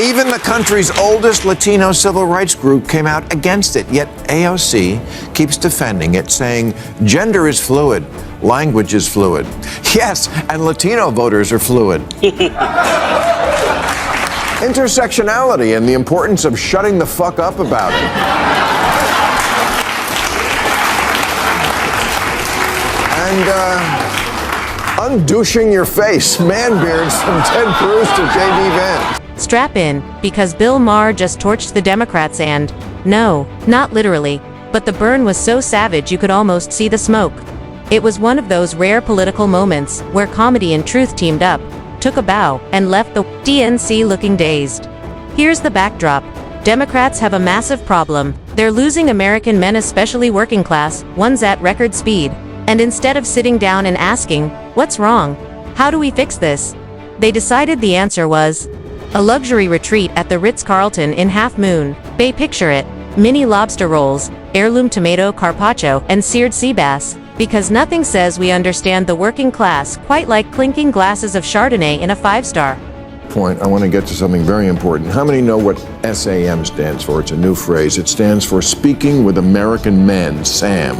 Even the country's oldest Latino civil rights group came out against it, yet AOC keeps defending it, saying gender is fluid, language is fluid. Yes, and Latino voters are fluid. Intersectionality and the importance of shutting the fuck up about it. And undouching your face, man beards from Ted Cruz to J.D. Vance. Strap in, because Bill Maher just torched the Democrats and, no, not literally, but the burn was so savage you could almost see the smoke. It was one of those rare political moments where comedy and truth teamed up, took a bow, and left the DNC looking dazed. Here's the backdrop. Democrats have a massive problem. They're losing American men, especially working class, ones at record speed. And instead of sitting down and asking, what's wrong? How do we fix this? They decided the answer was a luxury retreat at the Ritz-Carlton in Half Moon Bay. Picture it, mini lobster rolls, heirloom tomato carpaccio, and seared sea bass. Because nothing says we understand the working class quite like clinking glasses of Chardonnay in a 5-star. Point, I want to get to something very important. How many know what SAM stands for? It's a new phrase. It stands for Speaking with American Men, SAM.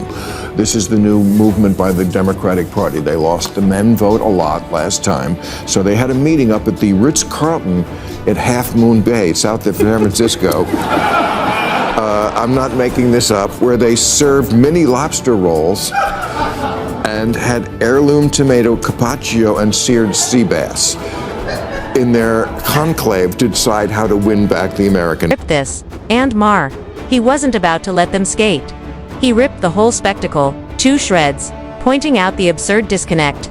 This is the new movement by the Democratic Party. They lost the men vote a lot last time, so they had a meeting up at the Ritz-Carlton at Half Moon Bay, south of San Francisco. I'm not making this up, where they served mini lobster rolls and had heirloom tomato carpaccio and seared sea bass in their conclave to decide how to win back the American. Ripped this, and Maher. He wasn't about to let them skate. He ripped the whole spectacle to shreds, pointing out the absurd disconnect.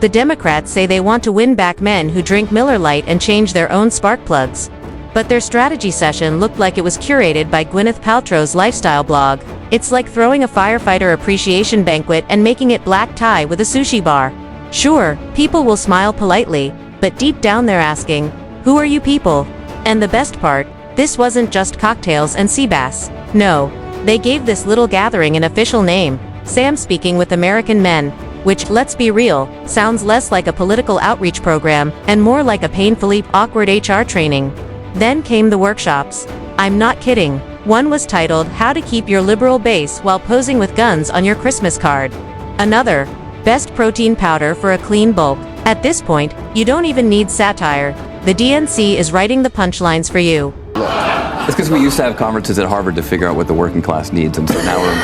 The Democrats say they want to win back men who drink Miller Lite and change their own spark plugs. But their strategy session looked like it was curated by Gwyneth Paltrow's lifestyle blog. It's like throwing a firefighter appreciation banquet and making it black tie with a sushi bar. Sure, people will smile politely, but deep down they're asking, who are you people? And the best part, this wasn't just cocktails and sea bass. No, they gave this little gathering an official name, SAM, Speaking with American Men, which, let's be real, sounds less like a political outreach program and more like a painfully awkward HR training. Then came the workshops. I'm not kidding. One was titled, How to Keep Your Liberal Base While Posing with Guns on Your Christmas Card. Another, Best Protein Powder for a Clean Bulk. At this point, you don't even need satire. The DNC is writing the punchlines for you. It's because we used to have conferences at Harvard to figure out what the working class needs, and so now we're,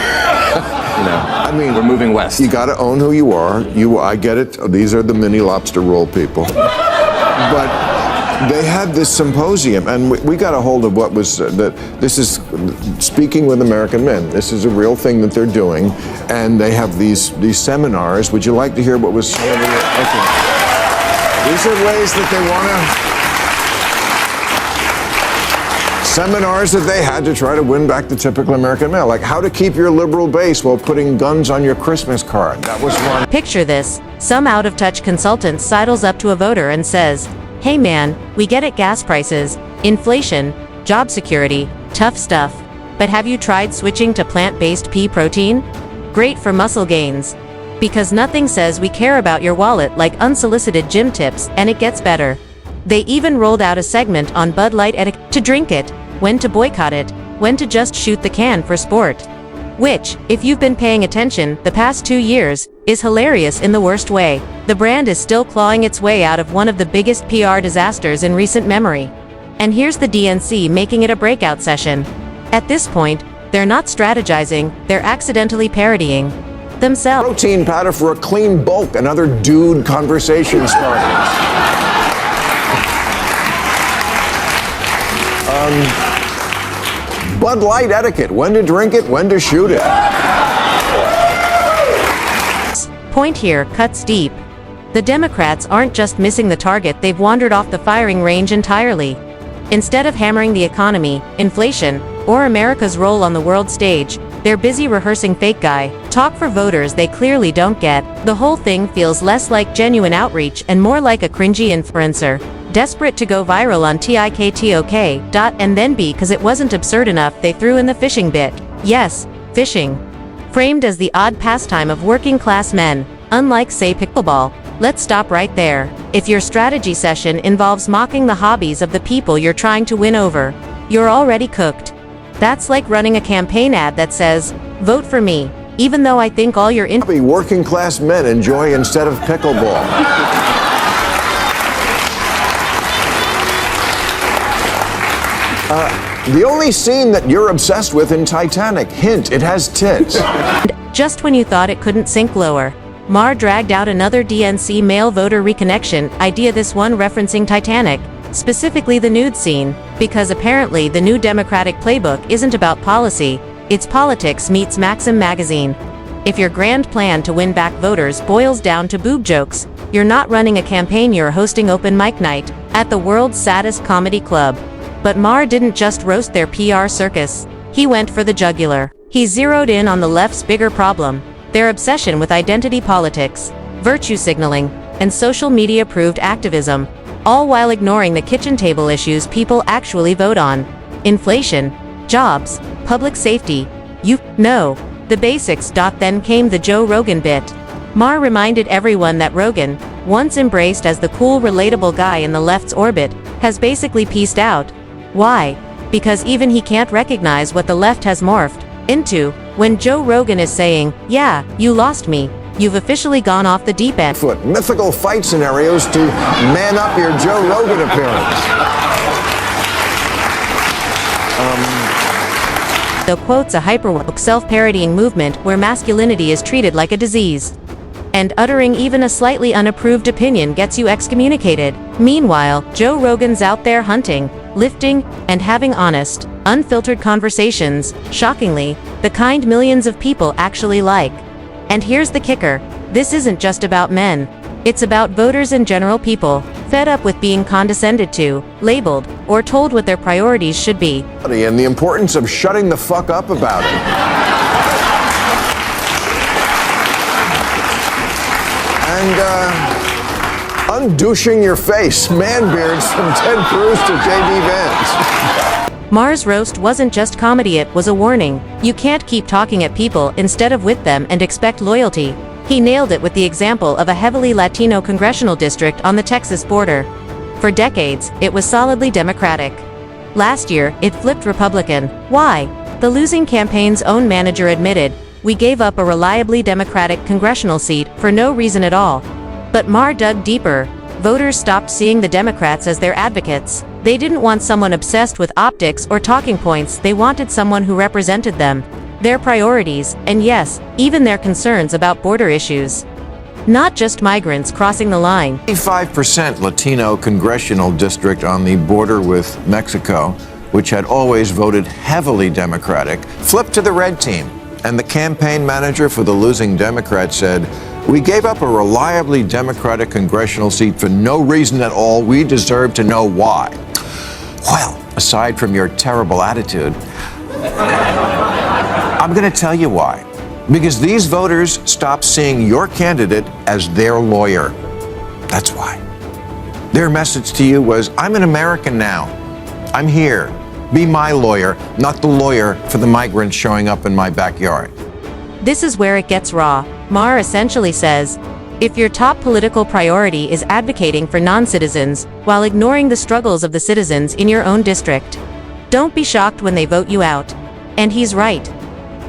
we're moving west. You got to own who you are. I get it. These are the mini lobster roll people. But they had this symposium, and we got a hold of what was this is Speaking with American Men. This is a real thing that they're doing, and they have these seminars. Would you like to hear what was? Okay. These are ways that they want to. Seminars that they had to try to win back the typical American male, like how to keep your liberal base while putting guns on your Christmas card. That was one. Picture this: some out-of-touch consultant sidles up to a voter and says, hey man, we get it, gas prices, inflation, job security, tough stuff. But have you tried switching to plant-based pea protein? Great for muscle gains. Because nothing says we care about your wallet like unsolicited gym tips, and it gets better. They even rolled out a segment on Bud Light etiquette: to drink it, when to boycott it, when to just shoot the can for sport. Which, if you've been paying attention the past 2 years, is hilarious in the worst way. The brand is still clawing its way out of one of the biggest PR disasters in recent memory. And here's the DNC making it a breakout session. At this point, they're not strategizing, they're accidentally parodying themselves. Protein powder for a clean bulk, another dude conversation starter. Bud Light etiquette, when to drink it, when to shoot it. Point here cuts deep. The Democrats aren't just missing the target, they've wandered off the firing range entirely. Instead of hammering the economy, inflation, or America's role on the world stage, they're busy rehearsing fake guy talk for voters they clearly don't get. The whole thing feels less like genuine outreach and more like a cringy influencer, desperate to go viral on TikTok. And then because it wasn't absurd enough, they threw in the fishing bit. Yes, fishing. Framed as the odd pastime of working class men, unlike say pickleball. Let's stop right there. If your strategy session involves mocking the hobbies of the people you're trying to win over, you're already cooked. That's like running a campaign ad that says, "Vote for me," even though I think all your working class men enjoy instead of pickleball. The only scene that you're obsessed with in Titanic, hint, it has tits. Just when you thought it couldn't sink lower, Maher dragged out another DNC male voter reconnection idea, this one referencing Titanic, specifically the nude scene, because apparently the new Democratic playbook isn't about policy, it's politics meets Maxim magazine. If your grand plan to win back voters boils down to boob jokes, you're not running a campaign, you're hosting open mic night at the world's saddest comedy club. But Maher didn't just roast their PR circus, he went for the jugular. He zeroed in on the left's bigger problem, their obsession with identity politics, virtue signaling, and social media-approved activism, all while ignoring the kitchen table issues people actually vote on. Inflation, jobs, public safety, you know, the basics. Then came the Joe Rogan bit. Maher reminded everyone that Rogan, once embraced as the cool, relatable guy in the left's orbit, has basically peaced out. Why? Because even he can't recognize what the left has morphed into. When Joe Rogan is saying, "Yeah, you lost me. You've officially gone off the deep end." Mythical fight scenarios to man up your Joe Rogan appearance. The quote's a hyperwoke, self-parodying movement where masculinity is treated like a disease. And uttering even a slightly unapproved opinion gets you excommunicated. Meanwhile, Joe Rogan's out there hunting, lifting, and having honest, unfiltered conversations, shockingly, the kind millions of people actually like. And here's the kicker, this isn't just about men. It's about voters and general people, fed up with being condescended to, labeled, or told what their priorities should be. And the importance of shutting the fuck up about it. And, undouching your face, man beards from Ted Cruz to J.D. Vance. Maher's roast wasn't just comedy, it was a warning. You can't keep talking at people instead of with them and expect loyalty. He nailed it with the example of a heavily Latino congressional district on the Texas border. For decades, it was solidly Democratic. Last year, it flipped Republican. Why? The losing campaign's own manager admitted, "We gave up a reliably Democratic congressional seat for no reason at all." But Maher dug deeper. Voters stopped seeing the Democrats as their advocates. They didn't want someone obsessed with optics or talking points, they wanted someone who represented them, their priorities, and yes, even their concerns about border issues. Not just migrants crossing the line. 85% Latino congressional district on the border with Mexico, which had always voted heavily Democratic, flipped to the red team. And the campaign manager for the losing Democrat said, "We gave up a reliably Democratic congressional seat for no reason at all. We deserve to know why." Well, aside from your terrible attitude, I'm going to tell you why. Because these voters stopped seeing your candidate as their lawyer. That's why. Their message to you was, "I'm an American now. I'm here. Be my lawyer, not the lawyer for the migrants showing up in my backyard." This is where it gets raw. Maher essentially says, if your top political priority is advocating for non-citizens while ignoring the struggles of the citizens in your own district, don't be shocked when they vote you out. And he's right.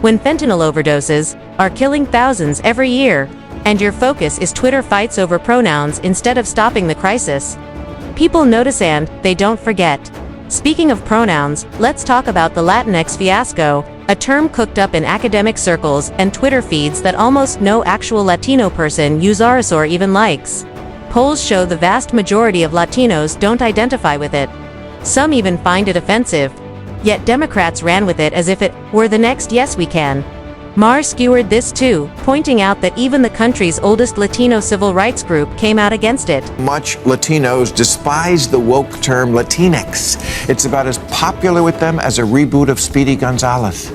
When fentanyl overdoses are killing thousands every year, and your focus is Twitter fights over pronouns instead of stopping the crisis, people notice and they don't forget. Speaking of pronouns, let's talk about the Latinx fiasco, a term cooked up in academic circles and Twitter feeds that almost no actual Latino person uses or even likes. Polls show the vast majority of Latinos don't identify with it. Some even find it offensive. Yet Democrats ran with it as if it were the next "Yes We Can." Maher skewered this too, pointing out that even the country's oldest Latino civil rights group came out against it. Much Latinos despise the woke term Latinx. It's about as popular with them as a reboot of Speedy Gonzales.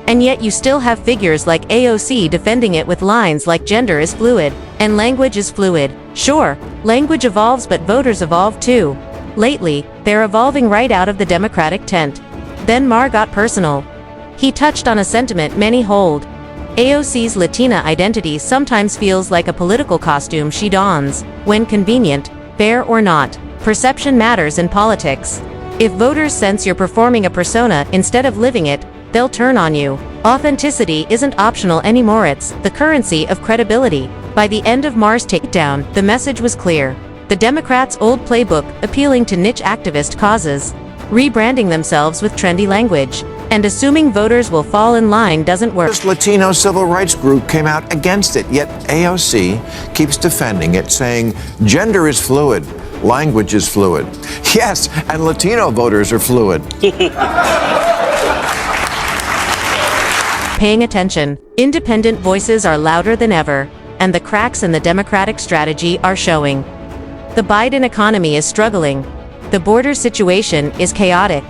And yet you still have figures like AOC defending it with lines like "Gender is fluid," and "Language is fluid." Sure, language evolves, but voters evolve too. Lately, they're evolving right out of the Democratic tent. Then Maher got personal. He touched on a sentiment many hold. AOCs Latina identity sometimes feels like a political costume she dons, when convenient, fair or not. Perception matters in politics. If voters sense you're performing a persona instead of living it, they'll turn on you. Authenticity isn't optional anymore, it's the currency of credibility. By the end of Maher's takedown, the message was clear. The Democrats' old playbook, appealing to niche activist causes, rebranding themselves with trendy language, and assuming voters will fall in line doesn't work. This Latino civil rights group came out against it, yet AOC keeps defending it, saying gender is fluid, language is fluid. Yes, and Latino voters are fluid. Paying attention, independent voices are louder than ever, and the cracks in the Democratic strategy are showing. The Biden economy is struggling. The border situation is chaotic.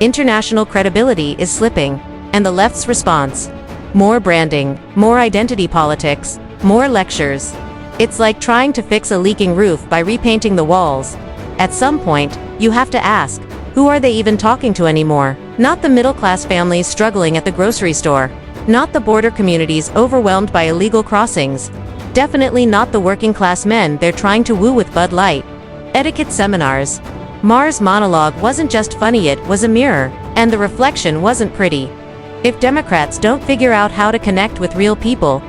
International credibility is slipping. And the left's response? More branding, more identity politics, more lectures. It's like trying to fix a leaking roof by repainting the walls. At some point, you have to ask, who are they even talking to anymore? Not the middle-class families struggling at the grocery store. Not the border communities overwhelmed by illegal crossings. Definitely not the working-class men they're trying to woo with Bud Light. Etiquette seminars. Maher's monologue wasn't just funny, it was a mirror, and the reflection wasn't pretty. If Democrats don't figure out how to connect with real people,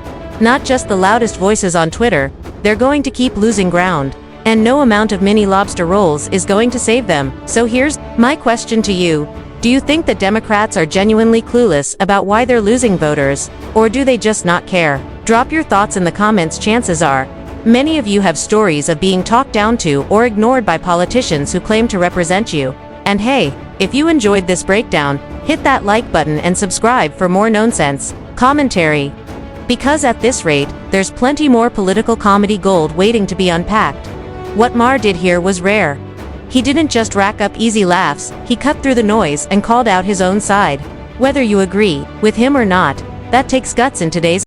not just the loudest voices on Twitter, they're going to keep losing ground. And no amount of mini lobster rolls is going to save them. So here's my question to you. Do you think that Democrats are genuinely clueless about why they're losing voters, or do they just not care? Drop your thoughts in the comments. Chances are, many of you have stories of being talked down to or ignored by politicians who claim to represent you. And hey, if you enjoyed this breakdown, hit that like button and subscribe for more nonsense commentary. Because at this rate, there's plenty more political comedy gold waiting to be unpacked. What Maher did here was rare. He didn't just rack up easy laughs, he cut through the noise and called out his own side. Whether you agree with him or not, that takes guts in today's